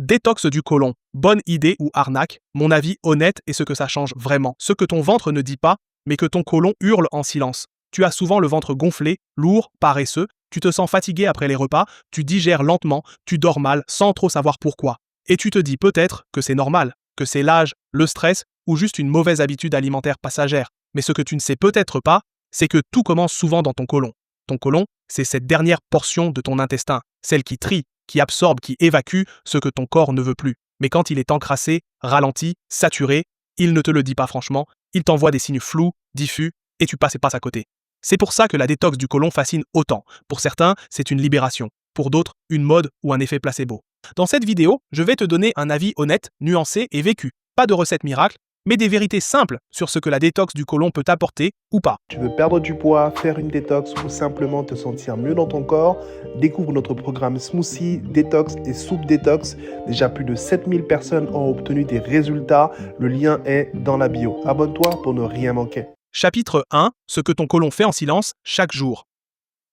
Détox du côlon. Bonne idée ou arnaque? Mon avis honnête est ce que ça change vraiment. Ce que ton ventre ne dit pas, mais que ton côlon hurle en silence. Tu as souvent le ventre gonflé, lourd, paresseux, tu te sens fatigué après les repas, tu digères lentement, tu dors mal sans trop savoir pourquoi. Et tu te dis peut-être que c'est normal, que c'est l'âge, le stress ou juste une mauvaise habitude alimentaire passagère. Mais ce que tu ne sais peut-être pas, c'est que tout commence souvent dans ton côlon. Ton côlon, c'est cette dernière portion de ton intestin, celle qui trie, qui absorbe, qui évacue ce que ton corps ne veut plus. Mais quand il est encrassé, ralenti, saturé, il ne te le dit pas franchement, il t'envoie des signes flous, diffus, et tu passes et passes à côté. C'est pour ça que la détox du côlon fascine autant. Pour certains, c'est une libération. Pour d'autres, une mode ou un effet placebo. Dans cette vidéo, je vais te donner un avis honnête, nuancé et vécu. Pas de recette miracle, mais des vérités simples sur ce que la détox du côlon peut t'apporter ou pas. Tu veux perdre du poids, faire une détox ou simplement te sentir mieux dans ton corps? Découvre notre programme Smoothie, Détox et Soupe Détox. Déjà plus de 7000 personnes ont obtenu des résultats. Le lien est dans la bio. Abonne-toi pour ne rien manquer. Chapitre 1. Ce que ton côlon fait en silence chaque jour.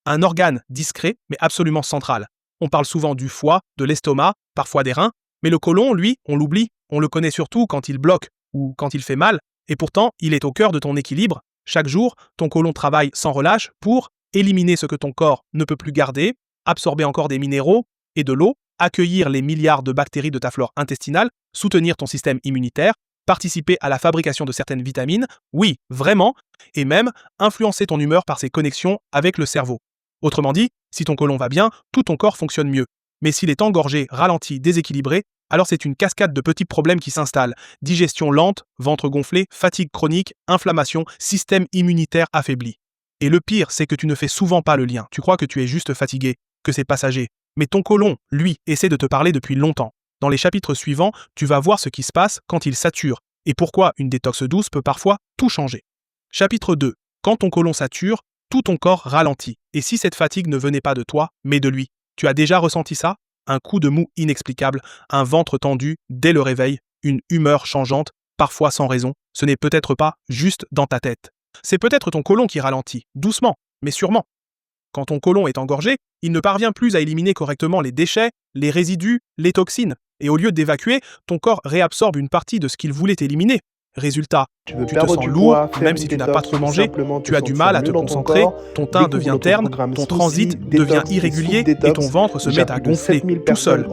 Un organe discret mais absolument central. On parle souvent du foie, de l'estomac, parfois des reins, mais le côlon, lui, on l'oublie. On le connaît surtout quand il bloque ou quand il fait mal, et pourtant, il est au cœur de ton équilibre. Chaque jour, ton côlon travaille sans relâche pour éliminer ce que ton corps ne peut plus garder, absorber encore des minéraux et de l'eau, accueillir les milliards de bactéries de ta flore intestinale, soutenir ton système immunitaire, participer à la fabrication de certaines vitamines, oui, vraiment, et même influencer ton humeur par ses connexions avec le cerveau. Autrement dit, si ton côlon va bien, tout ton corps fonctionne mieux. Mais s'il est engorgé, ralenti, déséquilibré, alors c'est une cascade de petits problèmes qui s'installent. Digestion lente, ventre gonflé, fatigue chronique, inflammation, système immunitaire affaibli. Et le pire, c'est que tu ne fais souvent pas le lien. Tu crois que tu es juste fatigué, que c'est passager. Mais ton côlon, lui, essaie de te parler depuis longtemps. Dans les chapitres suivants, tu vas voir ce qui se passe quand il sature et pourquoi une détox douce peut parfois tout changer. Chapitre 2. Quand ton côlon sature, tout ton corps ralentit. Et si cette fatigue ne venait pas de toi, mais de lui? Tu as déjà ressenti ça? Un coup de mou inexplicable, un ventre tendu dès le réveil, une humeur changeante, parfois sans raison. Ce n'est peut-être pas juste dans ta tête. C'est peut-être ton côlon qui ralentit, doucement, mais sûrement. Quand ton côlon est engorgé, il ne parvient plus à éliminer correctement les déchets, les résidus, les toxines. Et au lieu d'évacuer, ton corps réabsorbe une partie de ce qu'il voulait éliminer. Résultat, tu te sens lourd, même si tu n'as pas trop mangé, tu as du mal à te concentrer, ton teint devient terne, ton transit devient irrégulier et ton ventre se met à gonfler tout seul.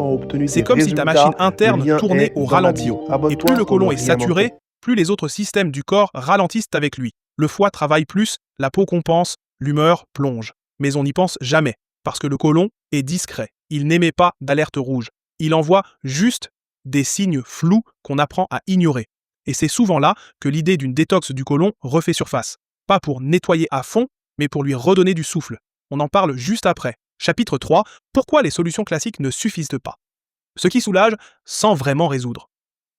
C'est comme si ta machine interne tournait au ralenti. Et plus le côlon est saturé, plus les autres systèmes du corps ralentissent avec lui. Le foie travaille plus, la peau compense, l'humeur plonge. Mais on n'y pense jamais, parce que le côlon est discret. Il n'émet pas d'alerte rouge. Il envoie juste des signes flous qu'on apprend à ignorer. Et c'est souvent là que l'idée d'une détox du côlon refait surface. Pas pour nettoyer à fond, mais pour lui redonner du souffle. On en parle juste après. Chapitre 3. Pourquoi les solutions classiques ne suffisent pas? Ce qui soulage sans vraiment résoudre.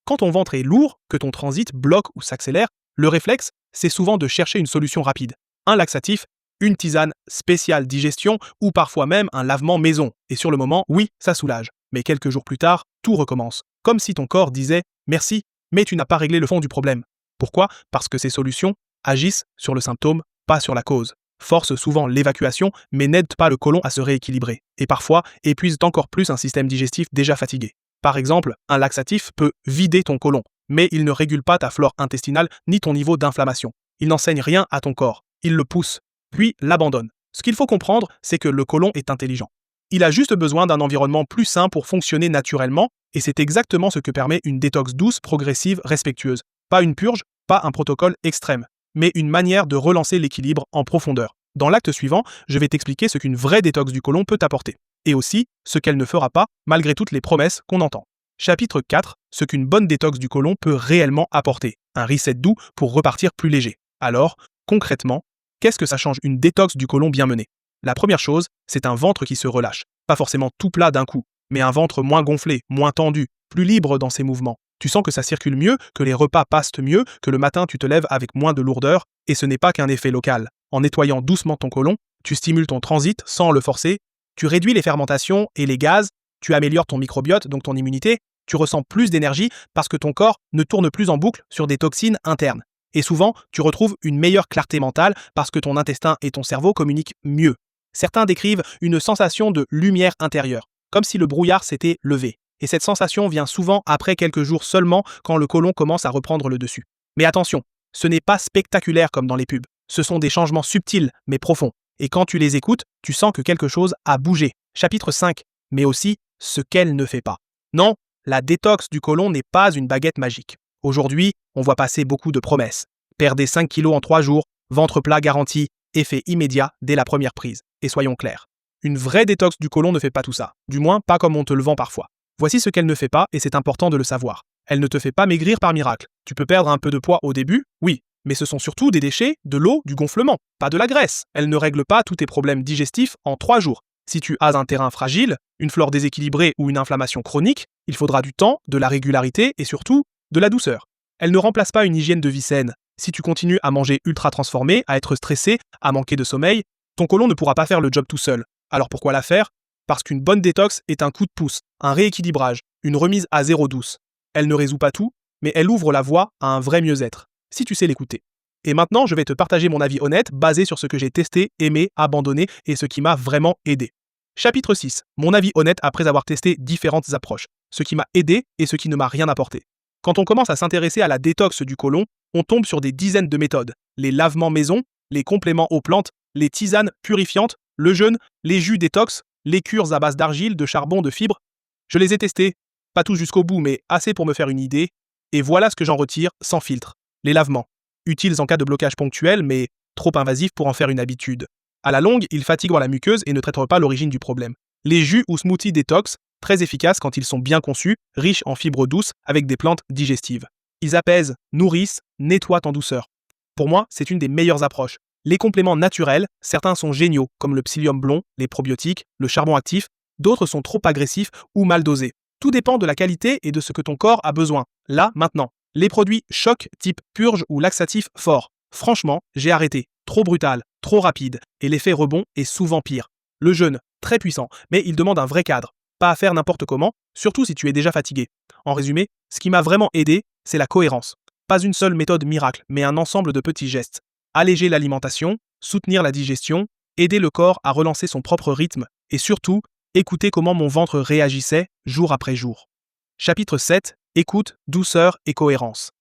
Quand ton ventre est lourd, que ton transit bloque ou s'accélère, le réflexe, c'est souvent de chercher une solution rapide. Un laxatif, une tisane spéciale digestion ou parfois même un lavement maison. Et sur le moment, oui, ça soulage. Mais quelques jours plus tard, tout recommence. Comme si ton corps disait « merci », mais tu n'as pas réglé le fond du problème. Pourquoi? Parce que ces solutions agissent sur le symptôme, pas sur la cause. Forcent souvent l'évacuation, mais n'aident pas le côlon à se rééquilibrer. Et parfois, épuisent encore plus un système digestif déjà fatigué. Par exemple, un laxatif peut vider ton côlon, mais il ne régule pas ta flore intestinale ni ton niveau d'inflammation. Il n'enseigne rien à ton corps. Il le pousse, puis l'abandonne. Ce qu'il faut comprendre, c'est que le côlon est intelligent. Il a juste besoin d'un environnement plus sain pour fonctionner naturellement, et c'est exactement ce que permet une détox douce, progressive, respectueuse. Pas une purge, pas un protocole extrême, mais une manière de relancer l'équilibre en profondeur. Dans l'acte suivant, je vais t'expliquer ce qu'une vraie détox du côlon peut apporter, et aussi ce qu'elle ne fera pas malgré toutes les promesses qu'on entend. Chapitre 4. Ce qu'une bonne détox du côlon peut réellement apporter. Un reset doux pour repartir plus léger. Alors, concrètement, qu'est-ce que ça change une détox du côlon bien menée? La première chose, c'est un ventre qui se relâche. Pas forcément tout plat d'un coup, mais un ventre moins gonflé, moins tendu, plus libre dans ses mouvements. Tu sens que ça circule mieux, que les repas passent mieux, que le matin tu te lèves avec moins de lourdeur, et ce n'est pas qu'un effet local. En nettoyant doucement ton côlon, tu stimules ton transit sans le forcer, tu réduis les fermentations et les gaz, tu améliores ton microbiote, donc ton immunité, tu ressens plus d'énergie parce que ton corps ne tourne plus en boucle sur des toxines internes. Et souvent, tu retrouves une meilleure clarté mentale parce que ton intestin et ton cerveau communiquent mieux. Certains décrivent une sensation de lumière intérieure, comme si le brouillard s'était levé. et cette sensation vient souvent après quelques jours seulement quand le côlon commence à reprendre le dessus. Mais attention, ce n'est pas spectaculaire comme dans les pubs. Ce sont des changements subtils mais profonds. Et quand tu les écoutes, tu sens que quelque chose a bougé. Chapitre 5. Mais aussi ce qu'elle ne fait pas. Non, la détox du côlon n'est pas une baguette magique. Aujourd'hui, on voit passer beaucoup de promesses. Perdez 5 kilos en 3 jours, ventre plat garanti, effet immédiat dès la première prise. Et soyons clairs, une vraie détox du côlon ne fait pas tout ça. Du moins, pas comme on te le vend parfois. Voici ce qu'elle ne fait pas et c'est important de le savoir. Elle ne te fait pas maigrir par miracle. Tu peux perdre un peu de poids au début, oui, mais ce sont surtout des déchets, de l'eau, du gonflement, pas de la graisse. Elle ne règle pas tous tes problèmes digestifs en 3 jours. Si tu as un terrain fragile, une flore déséquilibrée ou une inflammation chronique, il faudra du temps, de la régularité et surtout de la douceur. Elle ne remplace pas une hygiène de vie saine. Si tu continues à manger ultra transformé, à être stressé, à manquer de sommeil, ton côlon ne pourra pas faire le job tout seul. Alors pourquoi la faire? Parce qu'une bonne détox est un coup de pouce, un rééquilibrage, une remise à zéro douce. Elle ne résout pas tout, mais elle ouvre la voie à un vrai mieux-être, si tu sais l'écouter. Et maintenant, je vais te partager mon avis honnête basé sur ce que j'ai testé, aimé, abandonné et ce qui m'a vraiment aidé. Chapitre 6. Mon avis honnête après avoir testé différentes approches. Ce qui m'a aidé et ce qui ne m'a rien apporté. Quand on commence à s'intéresser à la détox du côlon, on tombe sur des dizaines de méthodes. Les lavements maison, les compléments aux plantes, les tisanes purifiantes, le jeûne, les jus détox, les cures à base d'argile, de charbon, de fibres. Je les ai testés, pas tous jusqu'au bout, mais assez pour me faire une idée. Et voilà ce que j'en retire sans filtre. Les lavements. Utiles en cas de blocage ponctuel, mais trop invasifs pour en faire une habitude. À la longue, ils fatiguent la muqueuse et ne traitent pas l'origine du problème. Les jus ou smoothies détox, très efficaces quand ils sont bien conçus, riches en fibres douces avec des plantes digestives. Ils apaisent, nourrissent, nettoient en douceur. Pour moi, c'est une des meilleures approches. Les compléments naturels, certains sont géniaux, comme le psyllium blond, les probiotiques, le charbon actif, d'autres sont trop agressifs ou mal dosés. Tout dépend de la qualité et de ce que ton corps a besoin, là, maintenant. Les produits choc type purge ou laxatif fort. Franchement, j'ai arrêté. Trop brutal, trop rapide, et l'effet rebond est souvent pire. Le jeûne, très puissant, mais il demande un vrai cadre. Pas à faire n'importe comment, surtout si tu es déjà fatigué. En résumé, ce qui m'a vraiment aidé, c'est la cohérence. Pas une seule méthode miracle, mais un ensemble de petits gestes. Alléger l'alimentation, soutenir la digestion, aider le corps à relancer son propre rythme, et surtout, écouter comment mon ventre réagissait jour après jour. Chapitre 7. Écoute, douceur et cohérence.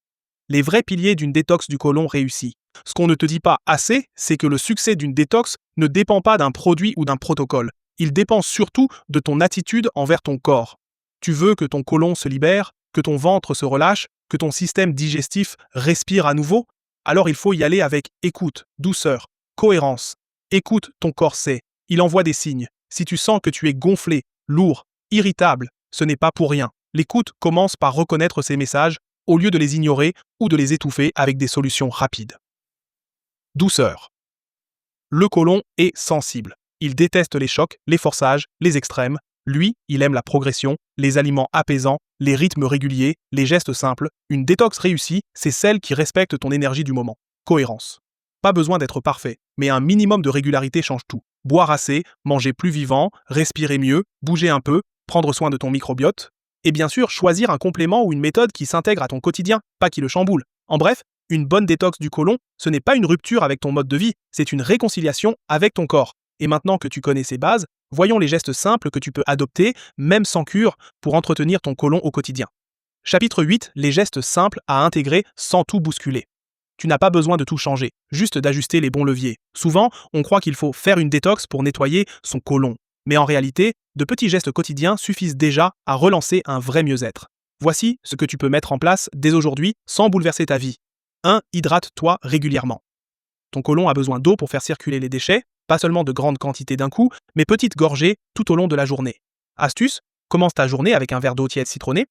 Les vrais piliers d'une détox du côlon réussie. Ce qu'on ne te dit pas assez, c'est que le succès d'une détox ne dépend pas d'un produit ou d'un protocole. Il dépend surtout de ton attitude envers ton corps. Tu veux que ton côlon se libère, que ton ventre se relâche, que ton système digestif respire à nouveau? Alors il faut y aller avec écoute, douceur, cohérence. Écoute, ton corps sait. Il envoie des signes. Si tu sens que tu es gonflé, lourd, irritable, ce n'est pas pour rien. L'écoute commence par reconnaître ces messages au lieu de les ignorer ou de les étouffer avec des solutions rapides. Douceur. Le côlon est sensible. Il déteste les chocs, les forçages, les extrêmes. Lui, il aime la progression, les aliments apaisants, les rythmes réguliers, les gestes simples. Une détox réussie, c'est celle qui respecte ton énergie du moment. Cohérence. Pas besoin d'être parfait, mais un minimum de régularité change tout. Boire assez, manger plus vivant, respirer mieux, bouger un peu, prendre soin de ton microbiote. Et bien sûr, choisir un complément ou une méthode qui s'intègre à ton quotidien, pas qui le chamboule. En bref, une bonne détox du côlon, ce n'est pas une rupture avec ton mode de vie, c'est une réconciliation avec ton corps. Et maintenant que tu connais ces bases, voyons les gestes simples que tu peux adopter, même sans cure, pour entretenir ton côlon au quotidien. Chapitre 8. Les gestes simples à intégrer sans tout bousculer. Tu n'as pas besoin de tout changer, juste d'ajuster les bons leviers. Souvent, on croit qu'il faut faire une détox pour nettoyer son côlon. Mais en réalité, de petits gestes quotidiens suffisent déjà à relancer un vrai mieux-être. Voici ce que tu peux mettre en place dès aujourd'hui sans bouleverser ta vie. 1. Hydrate-toi régulièrement. Ton côlon a besoin d'eau pour faire circuler les déchets, pas seulement de grandes quantités d'un coup, mais petites gorgées tout au long de la journée. Astuce, commence ta journée avec un verre d'eau tiède citronnée.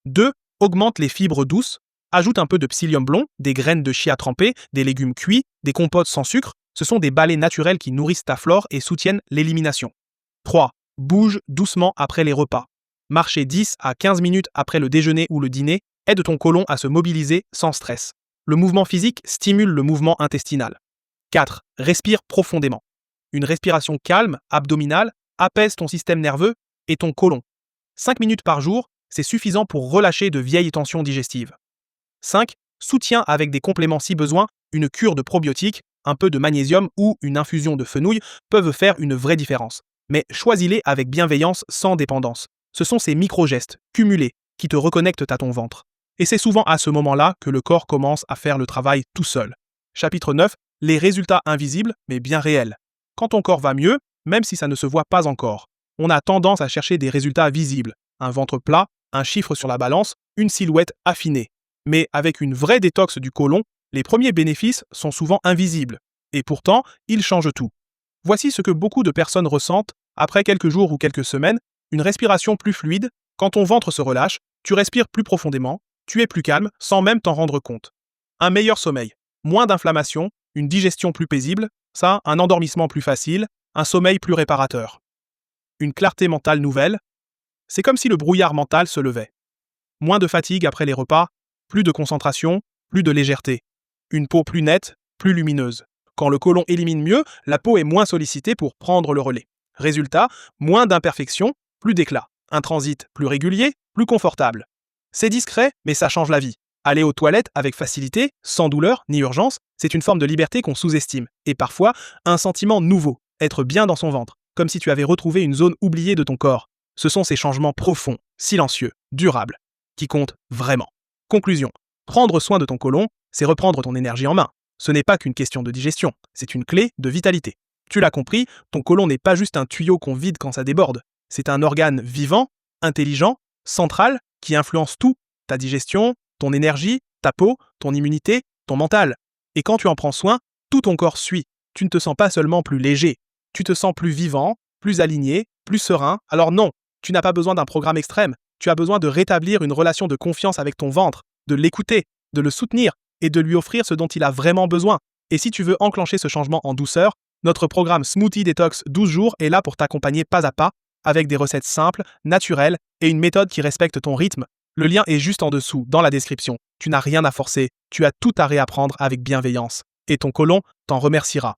2. Augmente les fibres douces. Ajoute un peu de psyllium blond, des graines de chia trempées, des légumes cuits, des compotes sans sucre. Ce sont des balais naturels qui nourrissent ta flore et soutiennent l'élimination. 3. Bouge doucement après les repas. Marcher 10 à 15 minutes après le déjeuner ou le dîner aide ton côlon à se mobiliser sans stress. Le mouvement physique stimule le mouvement intestinal. 4. Respire profondément. Une respiration calme, abdominale, apaise ton système nerveux et ton côlon. 5 minutes par jour, c'est suffisant pour relâcher de vieilles tensions digestives. 5. Soutiens avec des compléments si besoin, une cure de probiotiques, un peu de magnésium ou une infusion de fenouil peuvent faire une vraie différence. Mais choisis-les avec bienveillance sans dépendance. Ce sont ces micro-gestes, cumulés, qui te reconnectent à ton ventre. Et c'est souvent à ce moment-là que le corps commence à faire le travail tout seul. Chapitre 9, les résultats invisibles, mais bien réels. Quand ton corps va mieux, même si ça ne se voit pas encore, on a tendance à chercher des résultats visibles. Un ventre plat, un chiffre sur la balance, une silhouette affinée. Mais avec une vraie détox du côlon, les premiers bénéfices sont souvent invisibles. Et pourtant, ils changent tout. Voici ce que beaucoup de personnes ressentent après quelques jours ou quelques semaines, une respiration plus fluide, quand ton ventre se relâche, tu respires plus profondément, tu es plus calme sans même t'en rendre compte. Un meilleur sommeil, moins d'inflammation, une digestion plus paisible, un endormissement plus facile, un sommeil plus réparateur. Une clarté mentale nouvelle, c'est comme si le brouillard mental se levait. Moins de fatigue après les repas, plus de concentration, plus de légèreté. Une peau plus nette, plus lumineuse. Quand le côlon élimine mieux, la peau est moins sollicitée pour prendre le relais. Résultat, moins d'imperfections, plus d'éclat. Un transit plus régulier, plus confortable. C'est discret, mais ça change la vie. Aller aux toilettes avec facilité, sans douleur ni urgence, c'est une forme de liberté qu'on sous-estime. Et parfois, un sentiment nouveau, être bien dans son ventre, comme si tu avais retrouvé une zone oubliée de ton corps. Ce sont ces changements profonds, silencieux, durables, qui comptent vraiment. Conclusion. Prendre soin de ton côlon, c'est reprendre ton énergie en main. Ce n'est pas qu'une question de digestion, c'est une clé de vitalité. Tu l'as compris, ton côlon n'est pas juste un tuyau qu'on vide quand ça déborde. C'est un organe vivant, intelligent, central, qui influence tout, ta digestion, ton énergie, ta peau, ton immunité, ton mental. Et quand tu en prends soin, tout ton corps suit. Tu ne te sens pas seulement plus léger, tu te sens plus vivant, plus aligné, plus serein. Alors non, tu n'as pas besoin d'un programme extrême, tu as besoin de rétablir une relation de confiance avec ton ventre, de l'écouter, de le soutenir et de lui offrir ce dont il a vraiment besoin. Et si tu veux enclencher ce changement en douceur, notre programme Smoothie Detox 12 jours est là pour t'accompagner pas à pas, avec des recettes simples, naturelles et une méthode qui respecte ton rythme. Le lien est juste en dessous, dans la description. Tu n'as rien à forcer, tu as tout à réapprendre avec bienveillance. Et ton côlon t'en remerciera.